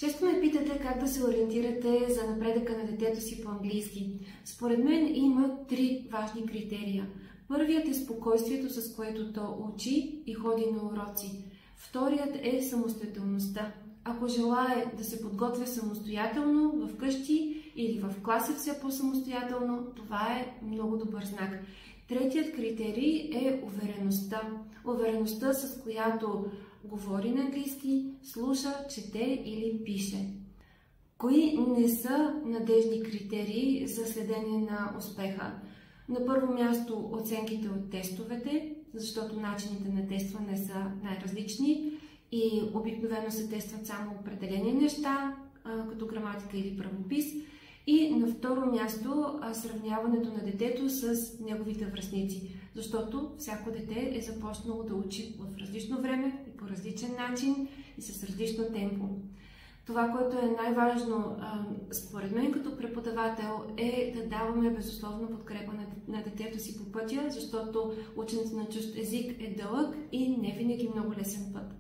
Често ме питате как да се ориентирате за напредъка на детето си по английски. Според мен има три важни критерия. Първият е спокойствието, с което то учи и ходи на уроци. Вторият е самостоятелността. Ако желае да се подготвя самостоятелно вкъщи или в класа все по-самостоятелно, това е много добър знак. Третият критерий е увереността. Увереността, с която говори на английски, слуша, чете или пише. Кои не са надежни критерии за следене на успеха? На първо място оценките от тестовете, защото начините на тестване са най-различни и обикновено се тестват само определени неща, като граматика или правопис. И на второ място сравняването на детето с неговите връстници, защото всяко дете е започнало да учи в различно време и по различен начин и с различно темпо. Това, което е най-важно според мен като преподавател, е да даваме безусловно подкрепа на детето си по пътя, защото ученето на чужд език е дълъг и не винаги много лесен път.